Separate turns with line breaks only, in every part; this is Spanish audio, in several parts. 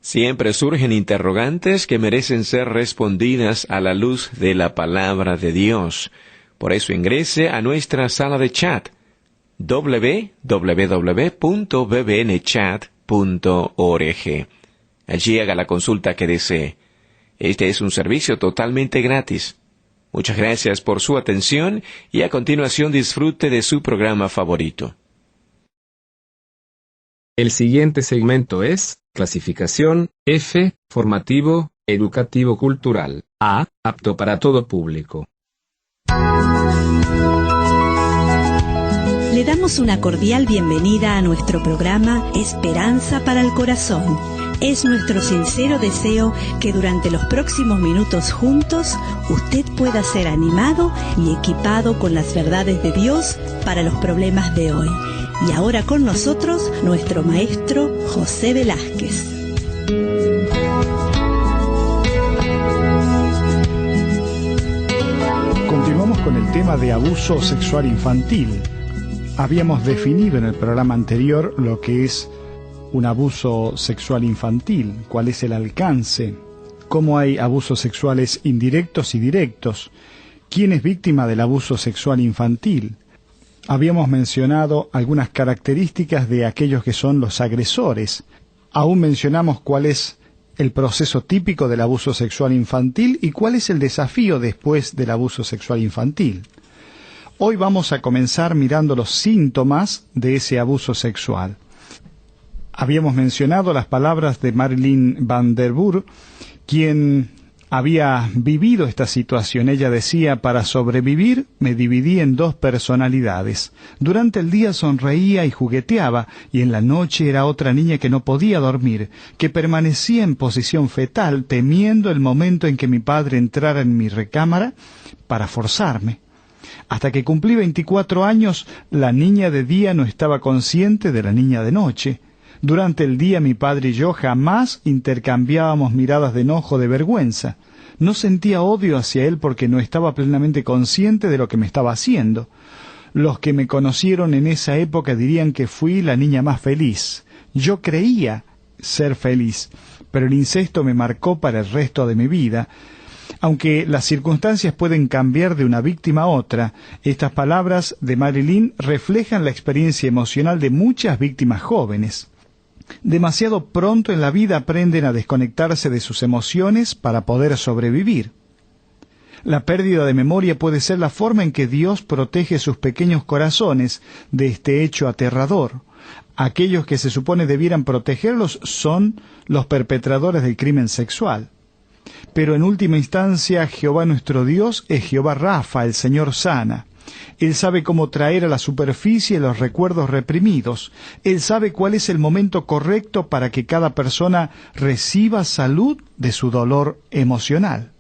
Siempre surgen interrogantes que merecen ser respondidas a la luz de la palabra de Dios. Por eso ingrese a nuestra sala de chat www.bbnchat.org. Allí haga la consulta que desee. Este es un servicio totalmente gratis. Muchas gracias por su atención y a continuación disfrute de su programa favorito.
El siguiente segmento es clasificación F, formativo, educativo cultural, A, apto para todo público.
Le damos una cordial bienvenida a nuestro programa Esperanza para el Corazón. Es nuestro sincero deseo que durante los próximos minutos juntos usted pueda ser animado y equipado con las verdades de Dios para los problemas de hoy. Y ahora con nosotros nuestro maestro José Velázquez.
Continuamos con el tema de abuso sexual infantil. Habíamos definido en el programa anterior lo que es un abuso sexual infantil, cuál es el alcance, cómo hay abusos sexuales indirectos y directos, quién es víctima del abuso sexual infantil. Habíamos mencionado algunas características de aquellos que son los agresores. Aún mencionamos cuál es el proceso típico del abuso sexual infantil y cuál es el desafío después del abuso sexual infantil. Hoy vamos a comenzar mirando los síntomas de ese abuso sexual. Habíamos mencionado las palabras de Marilyn van der Burg, quien había vivido esta situación. Ella decía: para sobrevivir me dividí en dos personalidades. Durante el día sonreía y jugueteaba, y en la noche era otra niña que no podía dormir, que permanecía en posición fetal, temiendo el momento en que mi padre entrara en mi recámara para forzarme. Hasta que cumplí 24 años, la niña de día no estaba consciente de la niña de noche. Durante el día mi padre y yo jamás intercambiábamos miradas de enojo o de vergüenza. No sentía odio hacia él porque no estaba plenamente consciente de lo que me estaba haciendo. Los que me conocieron en esa época dirían que fui la niña más feliz. Yo creía ser feliz, pero el incesto me marcó para el resto de mi vida. Aunque las circunstancias pueden cambiar de una víctima a otra, estas palabras de Marilyn reflejan la experiencia emocional de muchas víctimas jóvenes. Demasiado pronto en la vida aprenden a desconectarse de sus emociones para poder sobrevivir. La pérdida de memoria puede ser la forma en que Dios protege sus pequeños corazones de este hecho aterrador. Aquellos que se supone debieran protegerlos son los perpetradores del crimen sexual. Pero en última instancia, Jehová nuestro Dios es Jehová Rafa, el Señor sana. Él sabe cómo traer a la superficie los recuerdos reprimidos. Él sabe cuál es el momento correcto para que cada persona reciba salud de su dolor emocional.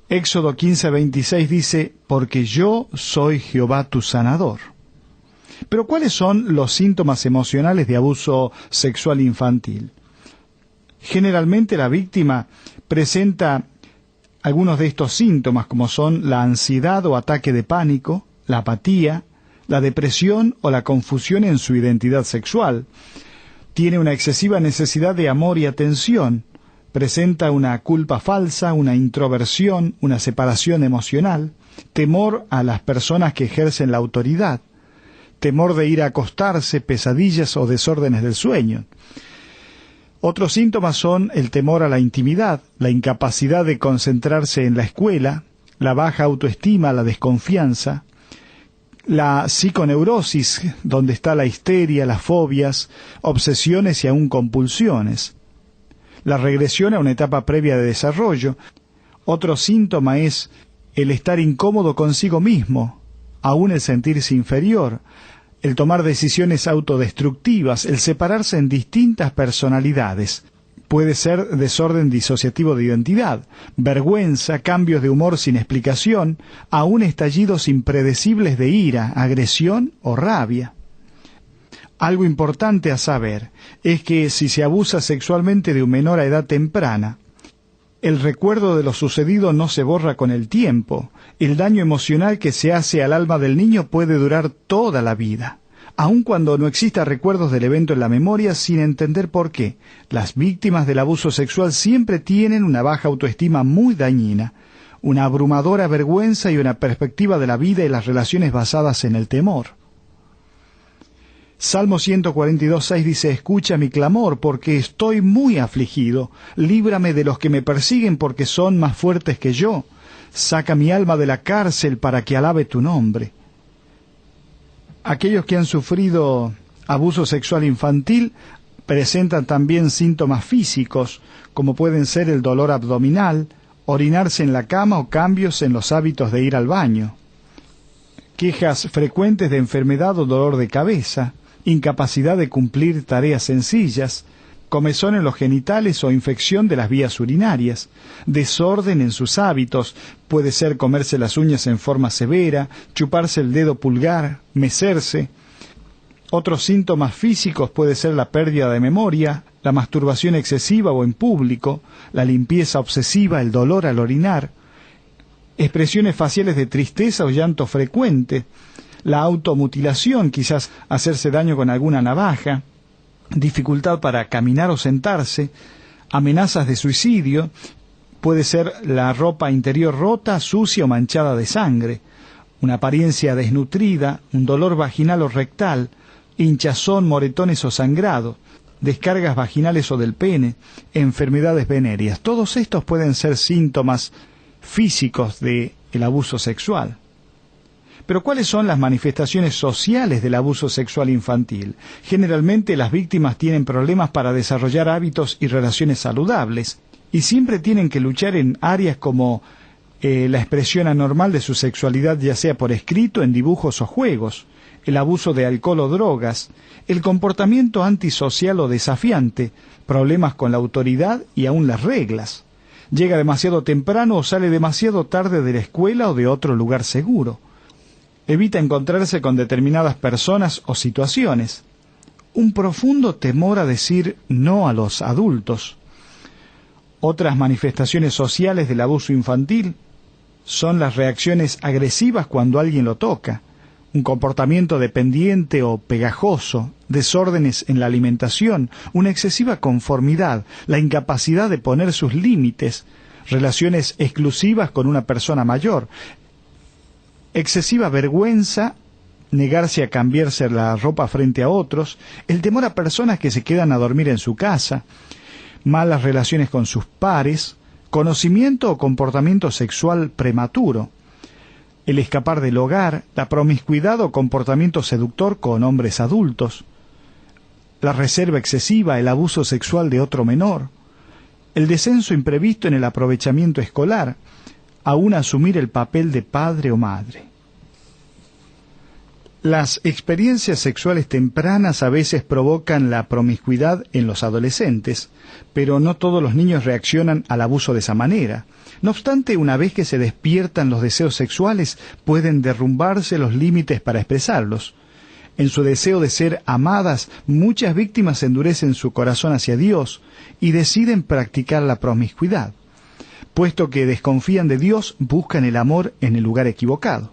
Éxodo 15:26 dice: porque yo soy Jehová tu sanador. Pero ¿cuáles son los síntomas emocionales de abuso sexual infantil? Generalmente la víctima presenta algunos de estos síntomas, como son la ansiedad o ataque de pánico, la apatía, la depresión o la confusión en su identidad sexual. Tiene una excesiva necesidad de amor y atención. Presenta una culpa falsa, una introversión, una separación emocional, temor a las personas que ejercen la autoridad, temor de ir a acostarse, pesadillas o desórdenes del sueño. Otros síntomas son el temor a la intimidad, la incapacidad de concentrarse en la escuela, la baja autoestima, la desconfianza, la psiconeurosis, donde está la histeria, las fobias, obsesiones y aún compulsiones, la regresión a una etapa previa de desarrollo. Otro síntoma es el estar incómodo consigo mismo, aún el sentirse inferior, el tomar decisiones autodestructivas, el separarse en distintas personalidades. Puede ser desorden disociativo de identidad, vergüenza, cambios de humor sin explicación, aún estallidos impredecibles de ira, agresión o rabia. Algo importante a saber es que si se abusa sexualmente de un menor a edad temprana, el recuerdo de lo sucedido no se borra con el tiempo. El daño emocional que se hace al alma del niño puede durar toda la vida. aun cuando no exista recuerdos del evento en la memoria, sin entender por qué. Las víctimas del abuso sexual siempre tienen una baja autoestima muy dañina, una abrumadora vergüenza y una perspectiva de la vida y las relaciones basadas en el temor. Salmo 142:6 dice: escucha mi clamor, porque estoy muy afligido. Líbrame de los que me persiguen, porque son más fuertes que yo. Saca mi alma de la cárcel para que alabe tu nombre. Aquellos que han sufrido abuso sexual infantil presentan también síntomas físicos, como pueden ser el dolor abdominal, orinarse en la cama o cambios en los hábitos de ir al baño, quejas frecuentes de enfermedad o dolor de cabeza, incapacidad de cumplir tareas sencillas, comezón en los genitales o infección de las vías urinarias, desorden en sus hábitos, puede ser comerse las uñas en forma severa, chuparse el dedo pulgar, mecerse. Otros síntomas físicos puede ser la pérdida de memoria, la masturbación excesiva o en público, la limpieza obsesiva, el dolor al orinar, expresiones faciales de tristeza o llanto frecuente, la automutilación, quizás hacerse daño con alguna navaja, dificultad para caminar o sentarse, amenazas de suicidio, puede ser la ropa interior rota, sucia o manchada de sangre, una apariencia desnutrida, un dolor vaginal o rectal, hinchazón, moretones o sangrado, descargas vaginales o del pene, enfermedades venéreas. Todos estos pueden ser síntomas físicos del abuso sexual. Pero ¿cuáles son las manifestaciones sociales del abuso sexual infantil? Generalmente las víctimas tienen problemas para desarrollar hábitos y relaciones saludables, y siempre tienen que luchar en áreas como la expresión anormal de su sexualidad, ya sea por escrito, en dibujos o juegos, el abuso de alcohol o drogas, el comportamiento antisocial o desafiante, problemas con la autoridad y aún las reglas. Llega demasiado temprano o sale demasiado tarde de la escuela o de otro lugar seguro. Evita encontrarse con determinadas personas o situaciones. Un profundo temor a decir no a los adultos. Otras manifestaciones sociales del abuso infantil son las reacciones agresivas cuando alguien lo toca, un comportamiento dependiente o pegajoso, desórdenes en la alimentación, una excesiva conformidad, la incapacidad de poner sus límites, relaciones exclusivas con una persona mayor, excesiva vergüenza, negarse a cambiarse la ropa frente a otros, el temor a personas que se quedan a dormir en su casa, malas relaciones con sus pares, conocimiento o comportamiento sexual prematuro, el escapar del hogar, la promiscuidad o comportamiento seductor con hombres adultos, la reserva excesiva, el abuso sexual de otro menor, el descenso imprevisto en el aprovechamiento escolar, aún asumir el papel de padre o madre. Las experiencias sexuales tempranas a veces provocan la promiscuidad en los adolescentes, pero no todos los niños reaccionan al abuso de esa manera. No obstante, una vez que se despiertan los deseos sexuales, pueden derrumbarse los límites para expresarlos. En su deseo de ser amadas, muchas víctimas endurecen su corazón hacia Dios y deciden practicar la promiscuidad. Puesto que desconfían de Dios, buscan el amor en el lugar equivocado.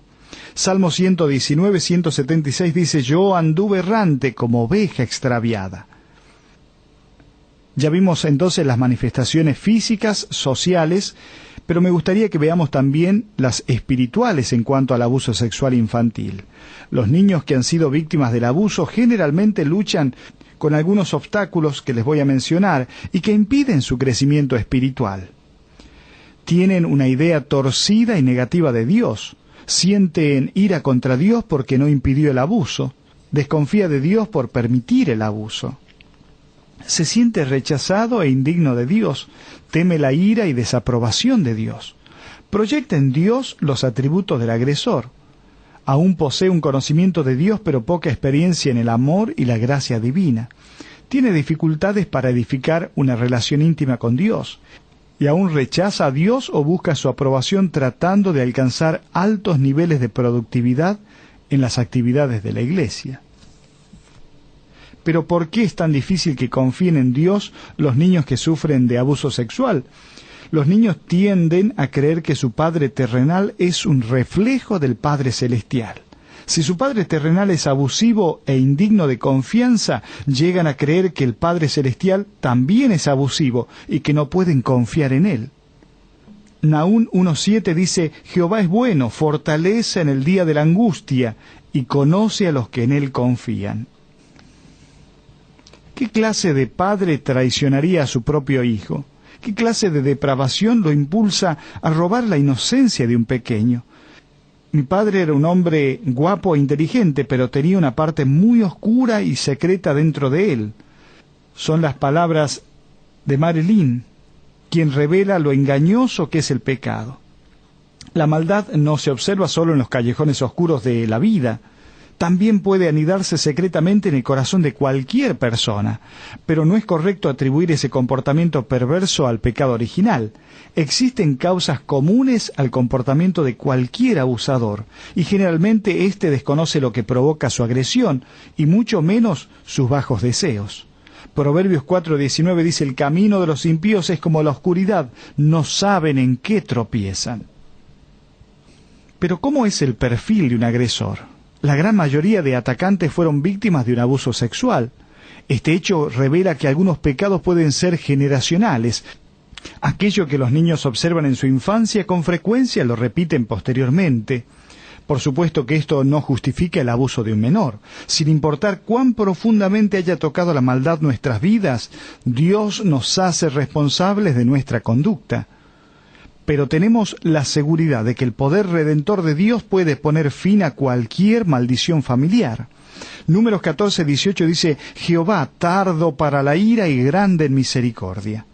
Salmo 119, 176 dice: yo anduve errante como oveja extraviada. Ya vimos entonces las manifestaciones físicas, sociales, pero me gustaría que veamos también las espirituales en cuanto al abuso sexual infantil. Los niños que han sido víctimas del abuso generalmente luchan con algunos obstáculos que les voy a mencionar y que impiden su crecimiento espiritual. Tienen una idea torcida y negativa de Dios, sienten ira contra Dios porque no impidió el abuso, desconfía de Dios por permitir el abuso. Se siente rechazado e indigno de Dios, teme la ira y desaprobación de Dios. Proyecta en Dios los atributos del agresor. Aún posee un conocimiento de Dios, pero poca experiencia en el amor y la gracia divina. Tiene dificultades para edificar una relación íntima con Dios, y aún rechaza a Dios o busca su aprobación tratando de alcanzar altos niveles de productividad en las actividades de la iglesia. Pero ¿por qué es tan difícil que confíen en Dios los niños que sufren de abuso sexual? Los niños tienden a creer que su padre terrenal es un reflejo del Padre celestial. Si su padre terrenal es abusivo e indigno de confianza, llegan a creer que el Padre Celestial también es abusivo y que no pueden confiar en él. Nahum 1:7 dice: Jehová es bueno, fortalece en el día de la angustia y conoce a los que en él confían. ¿Qué clase de padre traicionaría a su propio hijo? ¿Qué clase de depravación lo impulsa a robar la inocencia de un pequeño? Mi padre era un hombre guapo e inteligente, pero tenía una parte muy oscura y secreta dentro de él. Son las palabras de Marilyn, quien revela lo engañoso que es el pecado. La maldad no se observa solo en los callejones oscuros de la vida, también puede anidarse secretamente en el corazón de cualquier persona, pero no es correcto atribuir ese comportamiento perverso al pecado original. Existen causas comunes al comportamiento de cualquier abusador, y generalmente éste desconoce lo que provoca su agresión, y mucho menos sus bajos deseos. Proverbios 4:19 dice: el camino de los impíos es como la oscuridad, no saben en qué tropiezan. Pero ¿cómo es el perfil de un agresor? La gran mayoría de atacantes fueron víctimas de un abuso sexual. Este hecho revela que algunos pecados pueden ser generacionales. Aquello que los niños observan en su infancia con frecuencia lo repiten posteriormente. Por supuesto que esto no justifica el abuso de un menor. Sin importar cuán profundamente haya tocado la maldad nuestras vidas, Dios nos hace responsables de nuestra conducta. Pero tenemos la seguridad de que el poder redentor de Dios puede poner fin a cualquier maldición familiar. Números 14:18 dice: Jehová, tardo para la ira y grande en misericordia,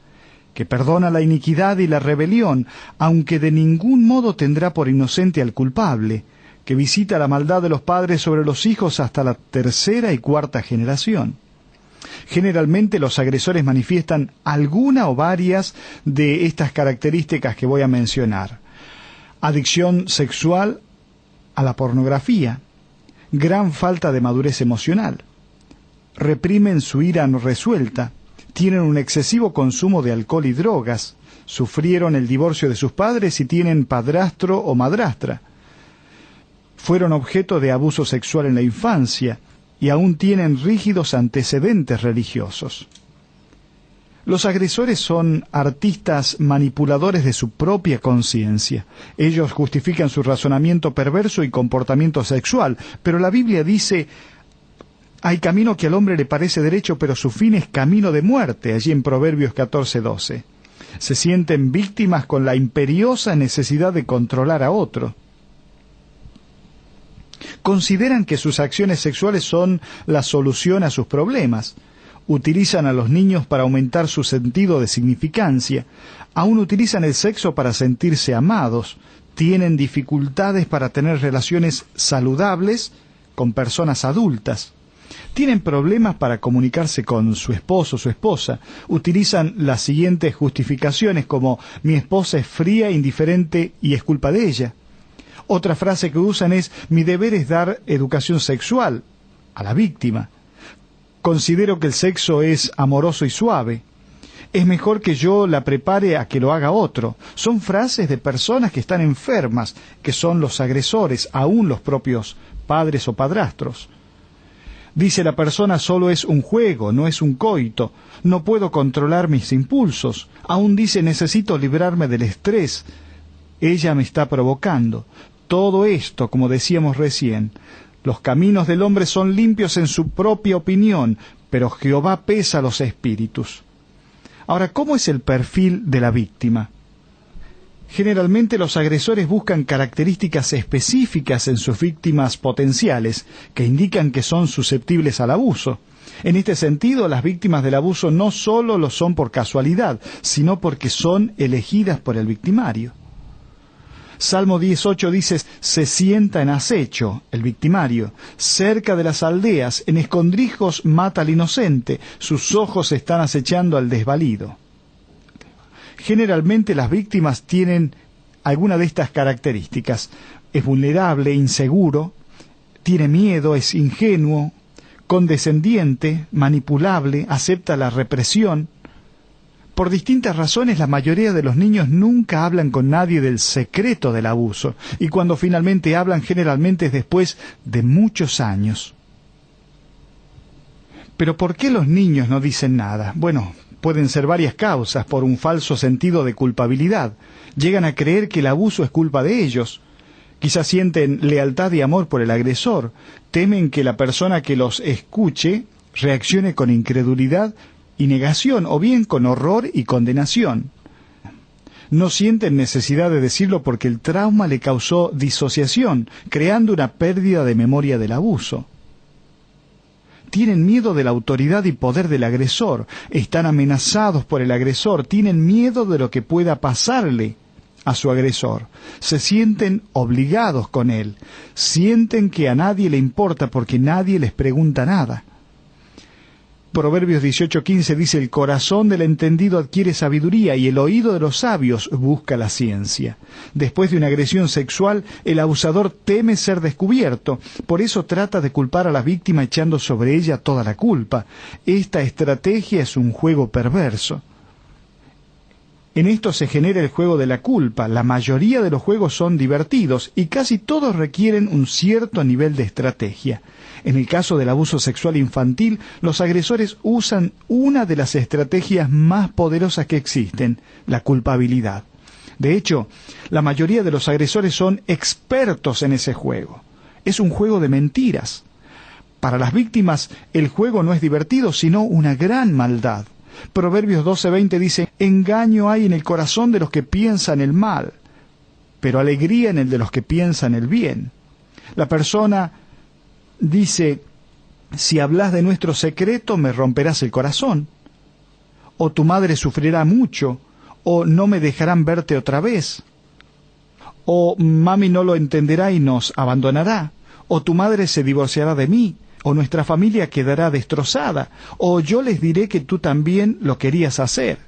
que perdona la iniquidad y la rebelión, aunque de ningún modo tendrá por inocente al culpable, que visita la maldad de los padres sobre los hijos hasta la tercera y cuarta generación. Generalmente los agresores manifiestan alguna o varias de estas características que voy a mencionar. Adicción sexual a la pornografía, gran falta de madurez emocional, reprimen su ira no resuelta, tienen un excesivo consumo de alcohol y drogas, sufrieron el divorcio de sus padres y tienen padrastro o madrastra, fueron objeto de abuso sexual en la infancia, y aún tienen rígidos antecedentes religiosos. Los agresores son artistas manipuladores de su propia conciencia. Ellos justifican su razonamiento perverso y comportamiento sexual, pero la Biblia dice: hay camino que al hombre le parece derecho, pero su fin es camino de muerte, allí en Proverbios 14:12. Se sienten víctimas con la imperiosa necesidad de controlar a otro. Consideran que sus acciones sexuales son la solución a sus problemas. Utilizan a los niños para aumentar su sentido de significancia. Aún utilizan el sexo para sentirse amados. Tienen dificultades para tener relaciones saludables con personas adultas. Tienen problemas para comunicarse con su esposo o su esposa. Utilizan las siguientes justificaciones como: mi esposa es fría, indiferente y es culpa de ella. Otra frase que usan es: mi deber es dar educación sexual a la víctima. Considero que el sexo es amoroso y suave. Es mejor que yo la prepare a que lo haga otro. Son frases de personas que están enfermas, que son los agresores, aún los propios padres o padrastros. Dice la persona: solo es un juego, no es un coito. No puedo controlar mis impulsos. Aún dice: necesito librarme del estrés. Ella me está provocando. Todo esto, como decíamos recién, los caminos del hombre son limpios en su propia opinión, pero Jehová pesa los espíritus. Ahora, ¿cómo es el perfil de la víctima? Generalmente los agresores buscan características específicas en sus víctimas potenciales, que indican que son susceptibles al abuso. En este sentido, las víctimas del abuso no solo lo son por casualidad, sino porque son elegidas por el victimario. Salmo 18 dice: se sienta en acecho, el victimario, cerca de las aldeas, en escondrijos mata al inocente, sus ojos están acechando al desvalido. Generalmente las víctimas tienen alguna de estas características. Es vulnerable, inseguro, tiene miedo, es ingenuo, condescendiente, manipulable, acepta la represión, Por distintas razones, la mayoría de los niños nunca hablan con nadie del secreto del abuso, y cuando finalmente hablan, generalmente es después de muchos años. Pero ¿por qué los niños no dicen nada? Bueno, pueden ser varias causas. Por un falso sentido de culpabilidad. Llegan a creer que el abuso es culpa de ellos. Quizás sienten lealtad y amor por el agresor. Temen que la persona que los escuche reaccione con incredulidad y negación, o bien con horror y condenación. No sienten necesidad de decirlo porque el trauma le causó disociación, creando una pérdida de memoria del abuso. Tienen miedo de la autoridad y poder del agresor, están amenazados por el agresor, tienen miedo de lo que pueda pasarle a su agresor, se sienten obligados con él, sienten que a nadie le importa porque nadie les pregunta nada. Proverbios 18:15 dice: el corazón del entendido adquiere sabiduría y el oído de los sabios busca la ciencia. Después de una agresión sexual, el abusador teme ser descubierto, por eso trata de culpar a la víctima echando sobre ella toda la culpa. Esta estrategia es un juego perverso. En esto se genera el juego de la culpa. La mayoría de los juegos son divertidos y casi todos requieren un cierto nivel de estrategia. En el caso del abuso sexual infantil, los agresores usan una de las estrategias más poderosas que existen, la culpabilidad. De hecho, la mayoría de los agresores son expertos en ese juego. Es un juego de mentiras. Para las víctimas, el juego no es divertido, sino una gran maldad. Proverbios 12:20 dice: engaño hay en el corazón de los que piensan el mal, pero alegría en el de los que piensan el bien. La persona dice: si hablas de nuestro secreto me romperás el corazón, o tu madre sufrirá mucho, o no me dejarán verte otra vez, o mami no lo entenderá y nos abandonará, o tu madre se divorciará de mí, o nuestra familia quedará destrozada, o yo les diré que tú también lo querías hacer.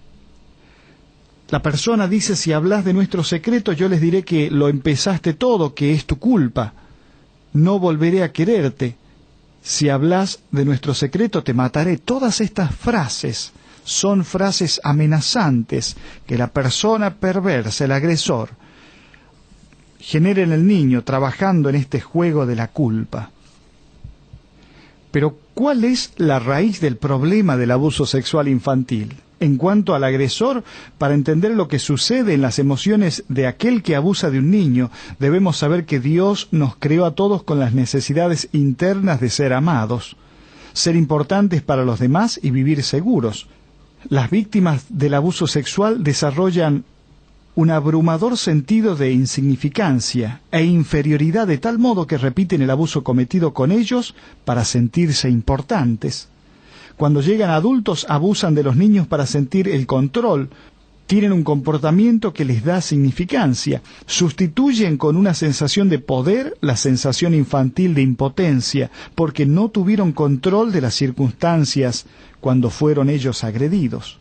La persona dice: si hablas de nuestro secreto, yo les diré que lo empezaste todo, que es tu culpa. No volveré a quererte. Si hablas de nuestro secreto, te mataré. Todas estas frases son frases amenazantes que la persona perversa, el agresor, genera en el niño trabajando en este juego de la culpa. Pero, ¿cuál es la raíz del problema del abuso sexual infantil? En cuanto al agresor, para entender lo que sucede en las emociones de aquel que abusa de un niño, debemos saber que Dios nos creó a todos con las necesidades internas de ser amados, ser importantes para los demás y vivir seguros. Las víctimas del abuso sexual desarrollan un abrumador sentido de insignificancia e inferioridad, de tal modo que repiten el abuso cometido con ellos para sentirse importantes. Cuando llegan adultos, abusan de los niños para sentir el control, tienen un comportamiento que les da significancia, sustituyen con una sensación de poder la sensación infantil de impotencia, porque no tuvieron control de las circunstancias cuando fueron ellos agredidos.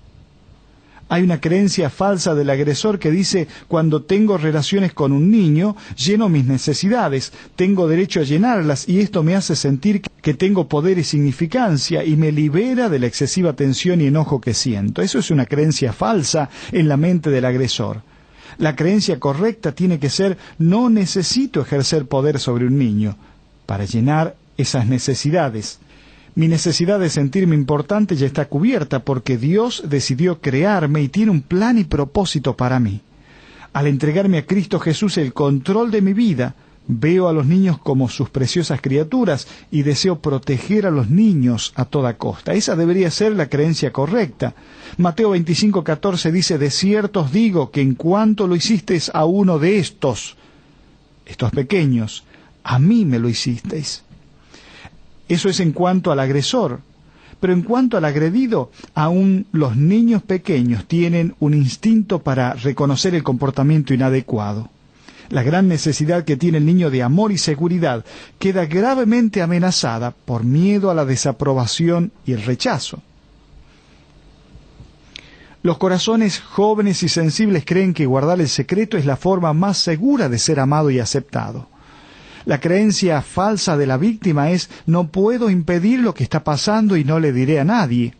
Hay una creencia falsa del agresor que dice: cuando tengo relaciones con un niño, lleno mis necesidades, tengo derecho a llenarlas y esto me hace sentir que tengo poder y significancia y me libera de la excesiva tensión y enojo que siento. Eso es una creencia falsa en la mente del agresor. La creencia correcta tiene que ser: no necesito ejercer poder sobre un niño para llenar esas necesidades. Mi necesidad de sentirme importante ya está cubierta porque Dios decidió crearme y tiene un plan y propósito para mí. Al entregarme a Cristo Jesús el control de mi vida, veo a los niños como sus preciosas criaturas y deseo proteger a los niños a toda costa. Esa debería ser la creencia correcta. Mateo 25:14 dice: de cierto os digo que en cuanto lo hicisteis a uno de estos pequeños, a mí me lo hicisteis. Eso es en cuanto al agresor. Pero en cuanto al agredido, aún los niños pequeños tienen un instinto para reconocer el comportamiento inadecuado. La gran necesidad que tiene el niño de amor y seguridad queda gravemente amenazada por miedo a la desaprobación y el rechazo. Los corazones jóvenes y sensibles creen que guardar el secreto es la forma más segura de ser amado y aceptado. La creencia falsa de la víctima es: no puedo impedir lo que está pasando y no le diré a nadie.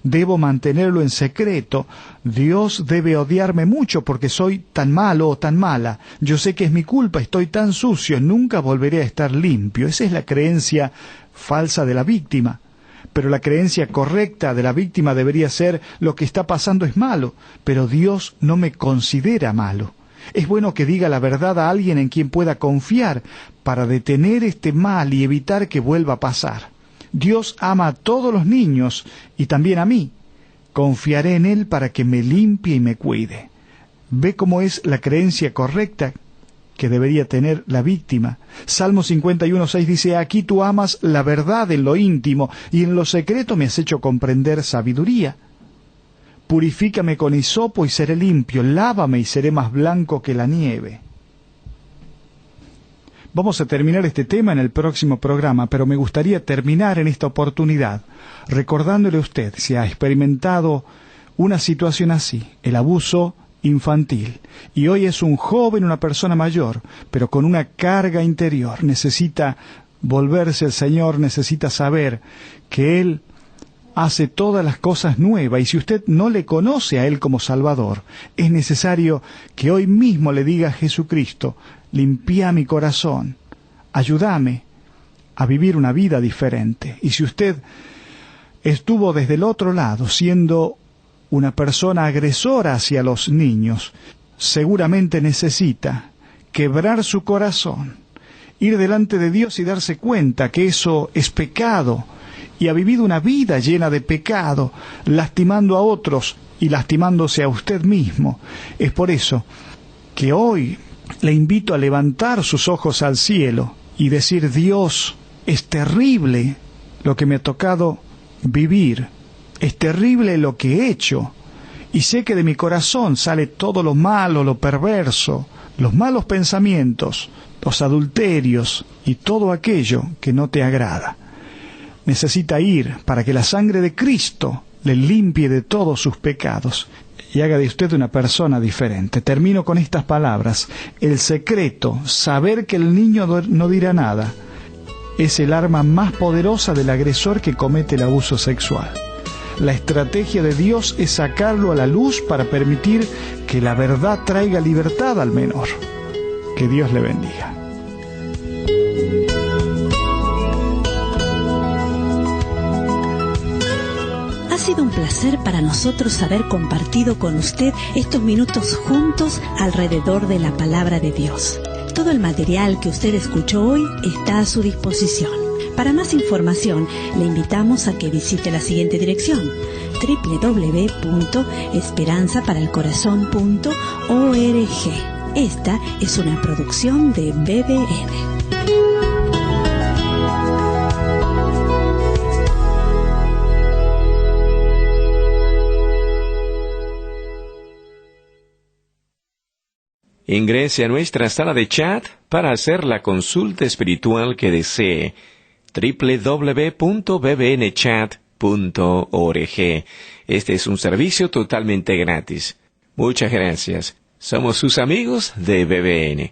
debo mantenerlo en secreto. Dios debe odiarme mucho porque soy tan malo o tan mala. Yo sé que es mi culpa, estoy tan sucio, nunca volveré a estar limpio. Esa es la creencia falsa de la víctima. Pero la creencia correcta de la víctima debería ser: lo que está pasando es malo, pero Dios no me considera malo. Es bueno que diga la verdad a alguien en quien pueda confiar para detener este mal y evitar que vuelva a pasar. Dios ama a todos los niños y también a mí. Confiaré en Él para que me limpie y me cuide. ¿Ve cómo es la creencia correcta que debería tener la víctima? Salmo 51:6 dice: aquí tú amas la verdad en lo íntimo y en lo secreto me has hecho comprender sabiduría. Purifícame con hisopo y seré limpio, lávame y seré más blanco que la nieve. Vamos a terminar este tema en el próximo programa, pero me gustaría terminar en esta oportunidad recordándole a usted si ha experimentado una situación así, el abuso infantil, y hoy es un joven, una persona mayor, pero con una carga interior. Necesita volverse al Señor, necesita saber que Él hace todas las cosas nuevas, y si usted no le conoce a Él como Salvador, es necesario que hoy mismo le diga a Jesucristo: limpia mi corazón, ayúdame a vivir una vida diferente. Y si usted estuvo desde el otro lado, siendo una persona agresora hacia los niños, seguramente necesita quebrar su corazón, ir delante de Dios y darse cuenta que eso es pecado, y ha vivido una vida llena de pecado, lastimando a otros y lastimándose a usted mismo. Es por eso que hoy le invito a levantar sus ojos al cielo y decir: Dios, es terrible lo que me ha tocado vivir, es terrible lo que he hecho, y sé que de mi corazón sale todo lo malo, lo perverso, los malos pensamientos, los adulterios y todo aquello que no te agrada. Necesita ir para que la sangre de Cristo le limpie de todos sus pecados y haga de usted una persona diferente. Termino con estas palabras: el secreto, saber que el niño no dirá nada, es el arma más poderosa del agresor que comete el abuso sexual. La estrategia de Dios es sacarlo a la luz para permitir que la verdad traiga libertad al menor. Que Dios le bendiga.
Ha sido un placer para nosotros haber compartido con usted estos minutos juntos alrededor de la palabra de Dios. Todo el material que usted escuchó hoy está a su disposición. Para más información, le invitamos a que visite la siguiente dirección: www.esperanzaparalcorazon.org. Esta es una producción de BBN.
Ingrese a nuestra sala de chat para hacer la consulta espiritual que desee. www.bbnchat.org. Este es un servicio totalmente gratis. Muchas gracias. Somos sus amigos de BBN.